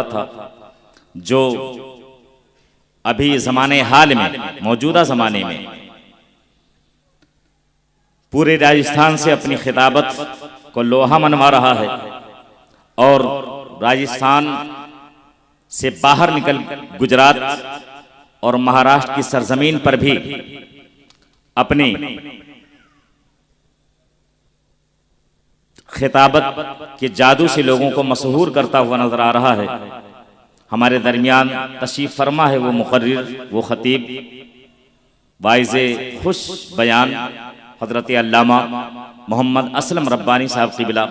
था जो अभी ज़माने हाल में, मौजूदा ज़माने में पूरे राजस्थान से अपनी खिताबत को लोहा मनवा रहा है और राजस्थान से बाहर निकल गुजरात और महाराष्ट्र की सरजमीन पर भी अपनी खिताबत के जादू से लोगों को मशहूर करता हुआ नजर आ रहा है। हमारे दरमियान तशरीफ फरमा है वो मुकर्रिर, वो खतीब, वाइज़े खुश बयान हजरत अल्लामा मोहम्मद असलम रब्बानी साहब क़िबला।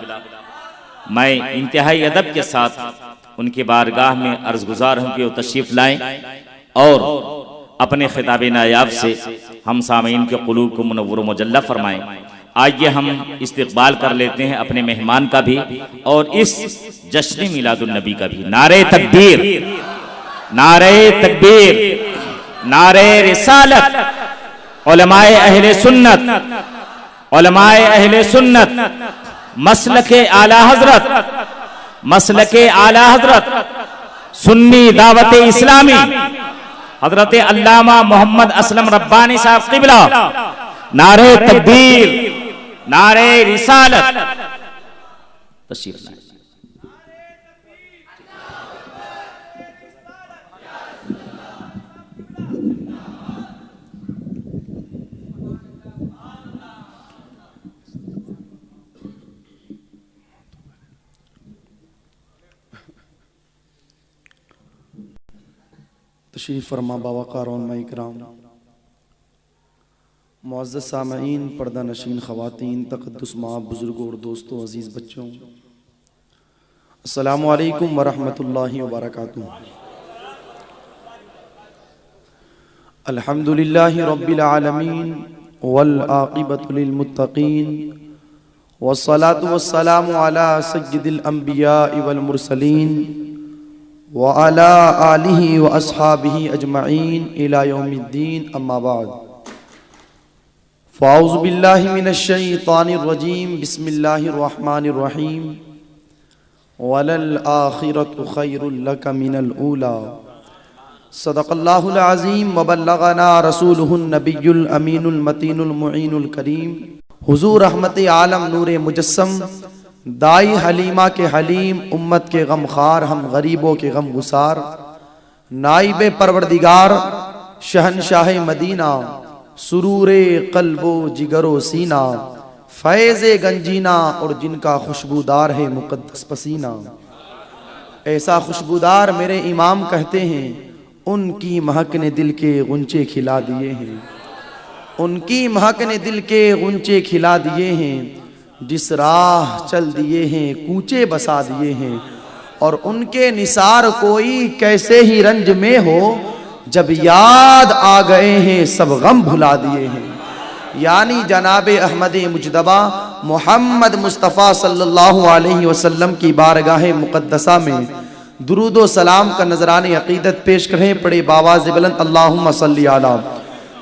मैं इंतहाई अदब के साथ उनकी बारगाह में अर्ज़ गुज़ार हूँ कि वो तशरीफ़ लाएँ और अपने खिताब नायाब से हम सामीन के क़ुलूब को मुनव्वर मुजल्ला फरमाएँ। आइए हम इस्तक़बाल कर लेते हैं अपने मेहमान का भी और इस जश्न मिलादुन नबी का भी। नारे तकबीर, नारे तकबीर, नारे रिसालत। उलमाए अहले सुन्नत, उलमाए अहले सुन्नत, मसलके आला हजरत, मसलके आला हजरत सुन्नी दावत इस्लामी हजरत अल्लामा मोहम्मद असलम रब्बानी साहब क़िबला। नारे तकबीर, नारे रिसालत। तशरीफ लाएं। तशरीफ़ फरमा बावक़ार उलमा इकराम, मुअज़्ज़ज़ सामईन, पर्दा नशीन ख़वातीन, तक़द्दुस माँ बुज़ुर्गों और दोस्तों, अज़ीज़ बच्चों, अस्सलामु अलैकुम व रहमतुल्लाहि व बरकातुहू। अल्हम्दुलिल्लाहि रब्बिल आलमीन वल आक़िबतु लिल मुत्तक़ीन वस्सलातु वस्सलामु अला सय्यिदिल अंबियाइ वल मुरसलीन व अला आलिहि व अस्हाबिहि अजमईन इला यौमिद्दीन, अम्मा बाद। फ़ाऊज़ु बिल्लाहि मिनश शैतानिर रजीम, बिस्मिल्लाहिर रहमानिर रहीम। वलल आखिरतु खैरुल लक मिनल ऊला। सदक़ल्लाहुल अज़ीम व बल्लगना रसूलुहुन नबियुल अमीनुल मतीनुल मुईनुल करीम। हुज़ूर रहमत आलम नूरे मुजस्सम, दाई हलीमा के हलीम, उम्मत के गमखार, हम गरीबों के गम गुसार, नाइबे परवरदिगार, शहनशाह मदीना, सुरूरे कल्बो जिगरो सीना, फैज़े गंजीना और जिनका खुशबूदार है मुक़द्दस पसीना। ऐसा खुशबूदार मेरे इमाम कहते हैं, उनकी महक ने दिल के गुंचे खिला दिए हैं, उनकी महक ने दिल के गुंचे खिला दिए हैं। जिस राह चल दिए हैं कूचे बसा दिए हैं, और उनके निसार कोई कैसे ही रंज में हो, जब याद आ गए हैं सब गम भुला दिए हैं। यानी जनाबे अहमद मुजतबा मोहम्मद मुस्तफ़ा सल्लल्लाहु अलैहि वसल्लम की बारगाह मुक़द्दसा में दुरूद व सलाम का नजराने अक़ीदत पेश करें। पढ़े बावाज़ बुलंद अल्लाहुम्मा सल्ली अला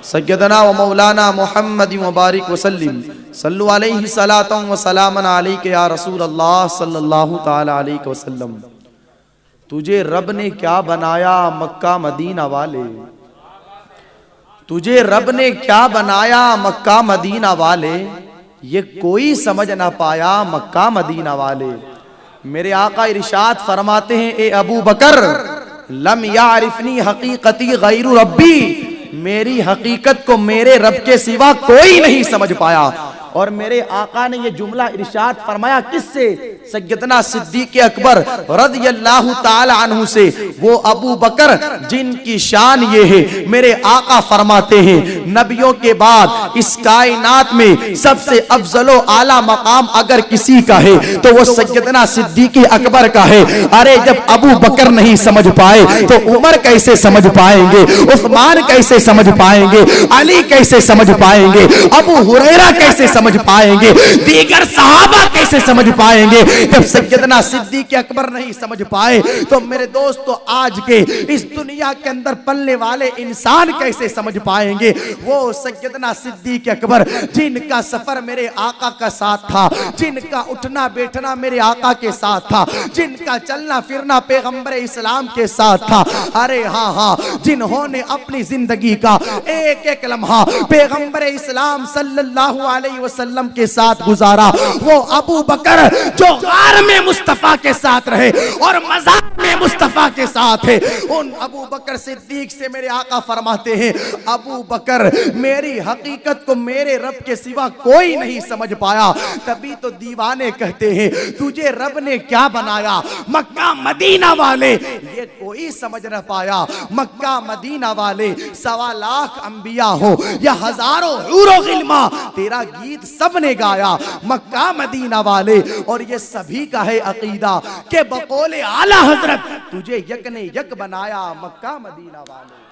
सय्यदना व मौलाना मुहम्मद व बारिक वसल्लिम, सल्लु अलैहि सलातन व सलामन अलैका या रसूल अल्लाह सल्लल्लाहु तआला अलैहि वसल्लम। तुझे रब ने क्या बनाया मक्का मदीना वाले, तुझे रब ने क्या बनाया मक्का मदीना वाले, ये कोई समझ ना पाया मक्का मदीना वाले। मेरे आका इरशाद फरमाते हैं, ए अबू बकर लम यारिफनी हकीकती गैरु रब्बी, मेरी हकीकत को मेरे रब के सिवा कोई नहीं समझ पाया। और मेरे आका ने ये जुमला इरशाद फरमाया किससे? सैयदना सिद्दीक़ अकबर रज़ियल्लाहु ताला अन्हु से। वो अबू बकर जिनकी शान ये है, मेरे आका फरमाते हैं नबियों के बाद इस कायनात में सबसे अफजलो आला मकाम अगर किसी का है तो वो सैयदना सिद्दीक़ अकबर का है। अरे जब अबू बकर नहीं समझ पाए तो उमर कैसे समझ पाएंगे, उस्मान कैसे समझ पाएंगे, अली कैसे समझ पाएंगे, अबू हुरैरा कैसे समझ समझ पाएंगे, दीगर सहाबा कैसे समझ पाएंगे। जब सैयदना सिद्दीक अकबर नहीं समझ पाए तो मेरे दोस्तों आज के इस दुनिया के अंदर पलने वाले इंसान कैसे समझ पाएंगे। वो सैयदना सिद्दीक अकबर जिनका सफर मेरे आका का साथ था, जिनका उठना बैठना मेरे आका के साथ था, जिनका चलना फिरना पैगंबर इस्लाम के साथ था। अरे हाँ हाँ, जिन्होंने अपनी जिंदगी का एक एक लम्हा पैगंबर इस्लाम सल्लल्लाहु अलैहि वसल्लम के साथ गुजारा, वो अबू बकर जो गार में मुस्तफा के साथ रहे और मज़ार में मुस्तफा के साथ है। उन अबू बकर सिद्दीक से मेरे आका फरमाते हैं, अबू बकर मेरी हकीकत को मेरे रब के सिवा कोई नहीं समझ पाया। तभी तो दीवाने कहते हैं तुझे रब ने क्या बनाया, मक्का मदीना वाले ये कोई समझ न पाया। मक्का मदीना वाले 1.25 लाख अंबिया हो या हजारों हूरो गिल्मा, तेरा गीत सबने गाया मक्का मदीना वाले। और ये सभी का है अकीदा के बकौले आला हजरत तुझे यक ने यक बनाया मक्का मदीना वाले।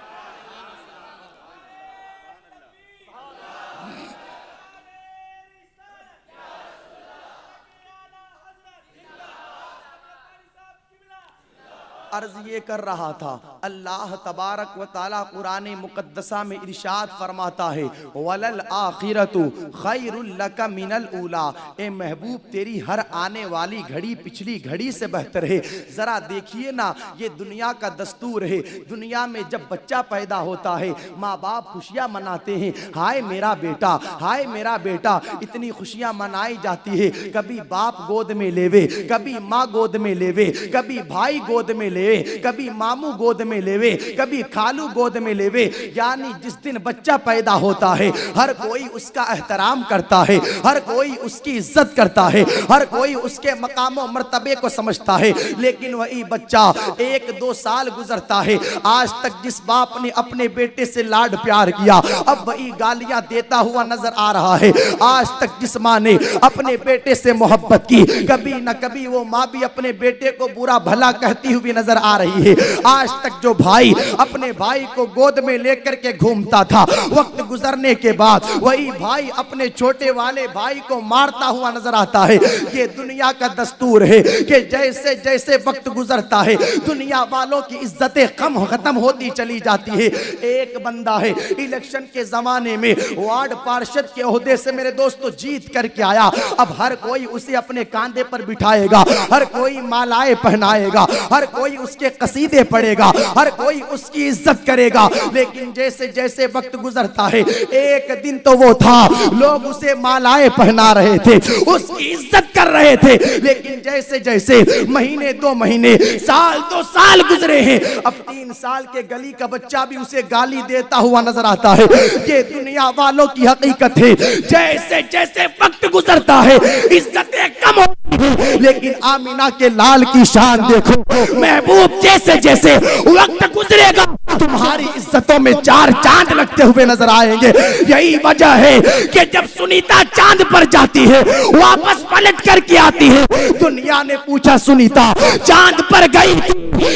अर्ज ये कर रहा था, अल्लाह तबारक व ताला कुरान मुकद्दसा में इरशाद फरमाता है, वलल आखिरतु खैरुल लका मिनल ऊला। ए महबूब तेरी हर आने वाली घड़ी पिछली घड़ी से बेहतर है। जरा देखिए ना, ये दुनिया का दस्तूर है। दुनिया में जब बच्चा पैदा होता है माँ बाप खुशियाँ मनाते हैं, हाय मेरा बेटा, हाय मेरा बेटा, इतनी खुशियाँ मनाई जाती है। कभी बाप गोद में लेवे, कभी माँ गोद में लेवे, कभी भाई गोद में लेवे, कभी मामू गोद में लेवे, कभी खालू गोद में लेवे। यानी जिस दिन बच्चा पैदा होता है हर कोई उसका एहतराम करता है, हर कोई उसकी इज्जत करता है, हर कोई उसके मकाम और मर्तबे को समझता है। लेकिन वही बच्चा 1-2 साल गुजरता है, आज तक जिस बाप ने अपने बेटे से लाड प्यार किया अब वही गालियां देता हुआ नजर आ रहा है। आज तक जिस माँ ने अपने बेटे से मोहब्बत की, कभी न कभी वो माँ भी अपने बेटे को बुरा भला कहती हुई नजर आ रही है। आज तक जो भाई अपने भाई को गोद में लेकर के घूमता था, वक्त गुजरने के बाद वही भाई अपने छोटे वाले भाई को मारता हुआ नजर आता है। ये दुनिया का दस्तूर है कि जैसे जैसे वक्त गुजरता है दुनिया वालों की इज्जतें कम खत्म होती चली जाती है। एक बंदा है इलेक्शन के जमाने में वार्ड पार्षद के ओहदे से मेरे दोस्तों जीत करके आया। अब हर कोई उसे अपने कांधे पर बिठाएगा, हर कोई मालाएं पहनाएगा, हर कोई उसके कसीदे पढ़ेगा, हर कोई उसकी इज्जत करेगा। लेकिन जैसे जैसे वक्त गुजरता है, एक दिन तो वो था लोग उसे मालाएं पहना रहे थे, उसकी इज्जत कर रहे थे। लेकिन जैसे जैसे महीने 2 महीने, साल 2 साल गुजरे हैं, अब 3 साल के गली का बच्चा भी उसे गाली देता हुआ नजर आता है। ये दुनिया वालों की हकीकत है। जैसे जैसे वक्त गुजरता है इज्जतें कम होती है, लेकिन आमिना के लाल की शान देखो महबूब, जैसे जैसे वक्त गुजरेगा तुम्हारी इज्जतों में 4 चांद लगते हुए नजर आएंगे। यही वजह है कि जब सुनीता चांद पर जाती है वापस पलट करके आती है। दुनिया ने पूछा सुनीता चांद पर गई,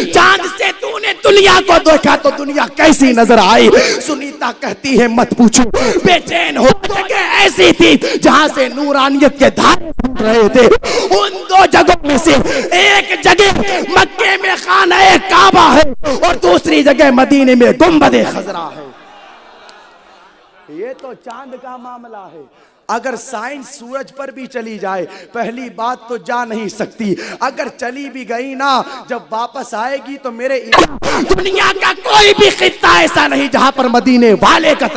चांद से तूने दुनिया को देखा तो दुनिया कैसी नजर आई? सुनीता कहती है मत पूछो, बेचैन हो जगह ऐसी थी जहां से नूरानियत के धारे फूट रहे थे। उन 2 जगहों में से एक जगह मक्के में खाना काबा है और दूसरी जगह मदीने में गुंबदे खजरा है। ये तो चांद का मामला है। अगर साइंस सूरज पर भी चली जाए पहली बात तो जा नहीं सकती, अगर चली भी गई ना जब वापस आएगी तो मेरे दुनिया का कोई भी खित्ता ऐसा नहीं जहां पर मदीने वाले का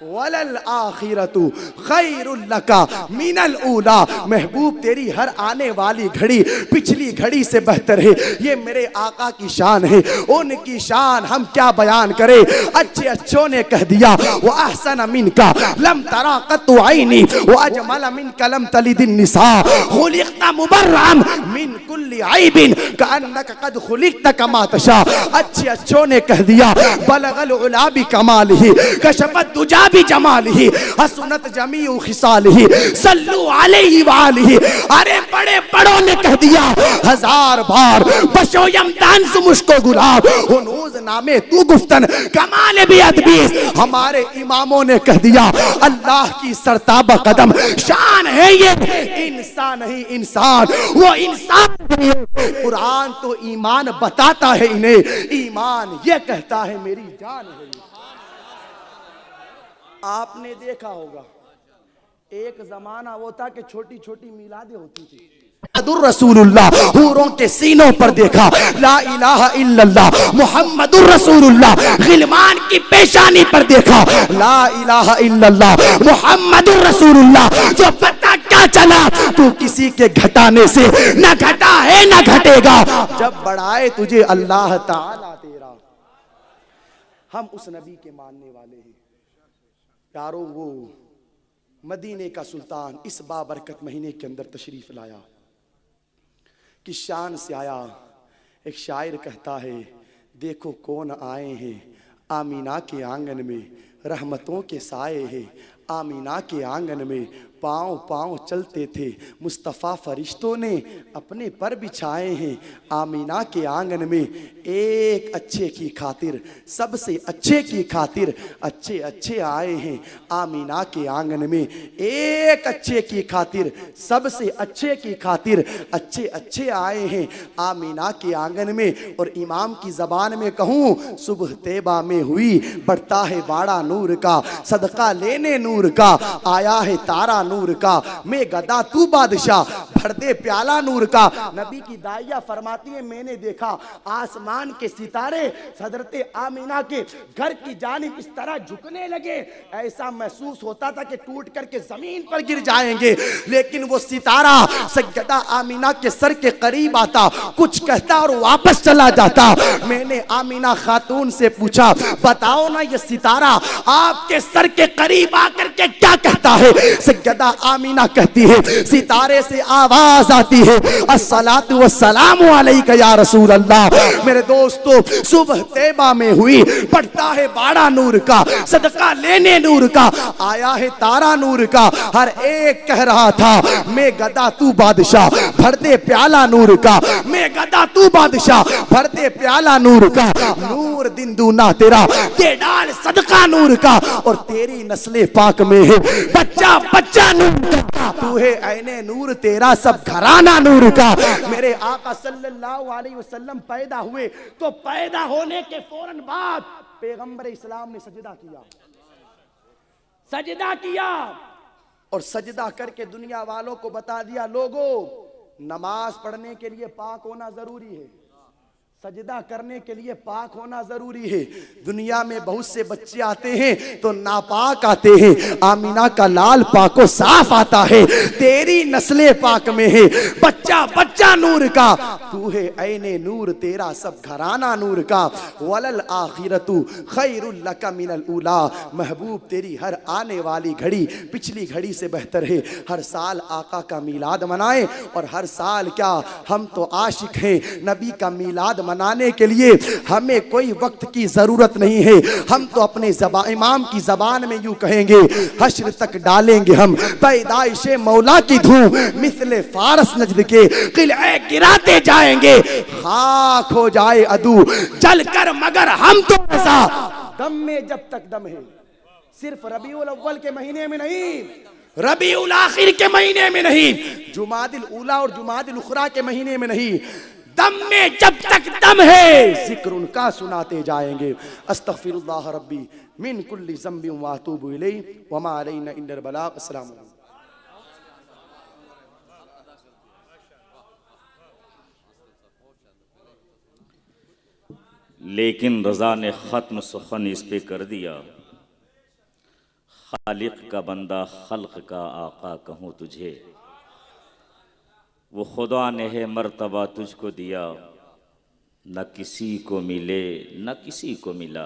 वलल आखिरतु खैरुल लका मिनल ऊला। महबूब तेरी हर आने वाली घड़ी पिछली घड़ी से बेहतर है। ये मेरे आका की शान है, उनकी शान हम क्या बयान करें। अच्छे अच्छों ने कह दिया वो अहसन मिनका लम तरा कत्तु आईनी व अजमल मिनका लम तलिदिन निसा खुलिक़ता मुबर्रअन मिन कुल्ली ऐबिन कअन्नका कद खुलिक़ता कमा तशा। अच्छे अच्छों ने कह दिया बलगल उला बि कमालिही कशफत दुजा बिजमालिही हसनत जमीउ खिसालिही सल्लू अलैहि वालिही। अरे बड़े बड़ों ने कह दिया 1000 बार बशोयम तांस मुश्को गुलाब हुनूज नामे तू गुफ्तन कमाल भी अदबीस। हमारे इमामों ने कह दिया अल्लाह की सरताबा कदम शान है ये, इंसान नहीं इंसान वो इंसान। कुरान तो ईमान बताता है इन्हें, ईमान ये कहता है मेरी जान है। आपने देखा होगा एक जमाना वो था कि छोटी छोटी मिलादें होती थी। रसूलुल्लाह हूरों के सीनों पर देखा ला इलाहा इल्लल्लाह मुहम्मदुर रसूलुल्लाह, गिलमान की पेशानी पर देखा ला इलाहा इल्लल्लाह मुहम्मदुर रसूलुल्लाह। जो पता क्या चला तू किसी के घटाने से न घटा है न घटेगा, जब बढ़ाए तुझे अल्लाह ताला तेरा। हम उस नबी के मानने वाले हैं यारों। वो मदीने का सुल्तान इस बाबरकत महीने के अंदर तशरीफ लाया, किस शान से आया। एक शायर कहता है देखो कौन आए हैं आमीना के आंगन में, रहमतों के साए हैं आमीना के आंगन में। पाँव पाँव चलते थे मुस्तफ़ा फरिश्तों ने अपने पर बिछाए हैं आमीना के आंगन में। एक अच्छे की खातिर सबसे अच्छे की खातिर अच्छे अच्छे आए हैं आमीना के आंगन में। एक अच्छे की खातिर सबसे अच्छे की खातिर अच्छे अच्छे आए हैं आमीना के आंगन में। और इमाम की ज़बान में कहूँ सुबह तैबा में हुई बढ़ता है बाड़ा नूर का, सदका लेने नूर का आया है तारा नूर का। मैं गदा तू बादशाह भर दे प्याला नूर का। नबी की दाइया फरमाती है मैंने देखा आसमान के सितारे हज़रत आमीना के घर की जानिब इस तरह झुकने लगे, ऐसा महसूस होता था कि टूट करके जमीन पर गिर जाएंगे। लेकिन वो सितारा सैयदा आमीना के सर के करीब आता, कुछ कहता और वापस चला जाता। मैंने आमीना खातून से पूछा बताओ ना ये सितारा आपके सर के करीब आकर के क्या कहता है। सैयदा आमीना कहती है सितारे से आवाज आती है अस्सलातु वस्सलामु अलैका या रसूल अल्लाह। मेरे दोस्तों सुबह तैबा में हुई बढ़ता है बाड़ा नूर का, सदका लेने नूर का आया है तारा नूर का। हर एक कह रहा था मैं गदा तू बादशाह भर दे प्याला नूर का, मैं गदा तू बादशाह भर दे प्याला नूर का। नूर दिन दूना तेरा दे डाल सदका नूर का, और तेरी नस्ले पाक में है बच्चा बच्चा नूर का। तू है ऐने नूर तेरा सब घराना नूर का। मेरे आका सल्लल्लाहु अलैहि वसल्लम पैदा हुए तो पैदा होने के फौरन बाद पैगंबर इस्लाम ने सजदा किया, सजदा किया और सजदा करके दुनिया वालों को बता दिया लोगों नमाज पढ़ने के लिए पाक होना जरूरी है, सजदा करने के लिए पाक होना जरूरी है। दुनिया में बहुत से बच्चे आते हैं तो नापाक आते हैं, आमीना का लाल पाको साफ आता है। तेरी नस्ले पाक में है बच्चा बच्चा नूर का। तू है ऐने नूर तेरा सब घराना नूर का। वलल आखिरतु खैरुल लका मिनल उला। महबूब तेरी हर आने वाली घड़ी पिछली घड़ी से बेहतर है। हर साल आका का मीलाद मनाएं, और हर साल क्या हम तो आशिक हैं नबी का मीलाद मनाने के लिए हमें कोई वक्त की जरूरत नहीं है। हम तो अपने इमाम की जबान में यूं कहेंगे हश्र तक डालेंगे हम पैदाइशे मौला की धूम, मिसले फारस नजद के किले गिराते जाएंगे। खाक हो जाए अदू जलकर मगर हम तो ऐसा दम में जब तक दम है। सिर्फ रबीउल अव्वल के महीने में नहीं, रबीउल आखिर के महीने में नहीं, जुमादिल ऊला और जुमादिल उखरा के महीने में नहीं, दम में जब तक दम है जिक्र उनका सुनाते जाएंगे। अस्तगफिरुल्लाह रब्बी मिन कुल्ली ज़ंबिन व अतूबु इलैहि व मा अलैना इल्लल बलाग। अस्सलामु अलैकुम। लेकिन रज़ा ने ख़त्म सुखन इस पे कर दिया, खालिक का बंदा खल्क का आका कहूँ तुझे। वो खुदा ने है मर्तबा तुझको दिया, न किसी को मिले न किसी को मिला।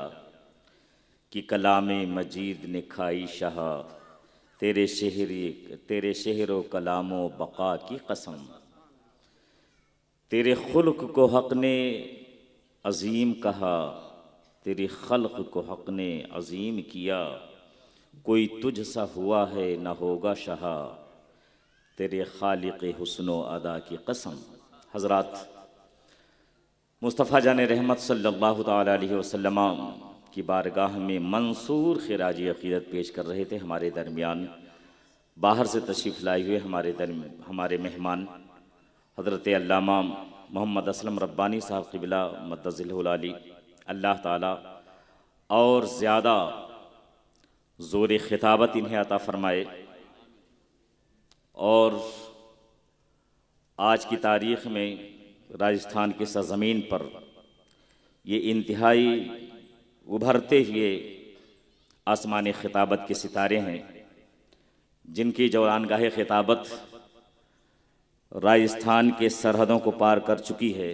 कि कलामे मजीद ने खाई शाह तेरे शहर कलामो बका की कसम। तेरे खुल्क को हक ने अजीम कहा, तेरे खल्क को हक ने अजीम किया। कोई तुझ सा हुआ है न होगा शहा, तेरे खालिक हुस्नो अदा की कसम। हज़रात मुस्तफ़ा जान रहमत सल्लल्लाहु ताला अलैहि वसल्लम की बारगाह में मंसूर खिराजी अक़ीदत पेश कर रहे थे। हमारे दरमियान बाहर से तशरीफ़ लाए हुए हमारे मेहमान हज़रत अल्लामा मोहम्मद असलम रब्बानी साहब क़िबला मद्दज़िलहुल आली, अल्लाह ताला और ज़्यादा ज़ोर खिताबत इन्हें अता फ़रमाए। और आज की तारीख़ में राजस्थान की सरज़मीन पर ये इंतहाई उभरते हुए आसमानी खिताबत के सितारे हैं, जिनकी जौरानगाह खिताबत राजस्थान के सरहदों को पार कर चुकी है।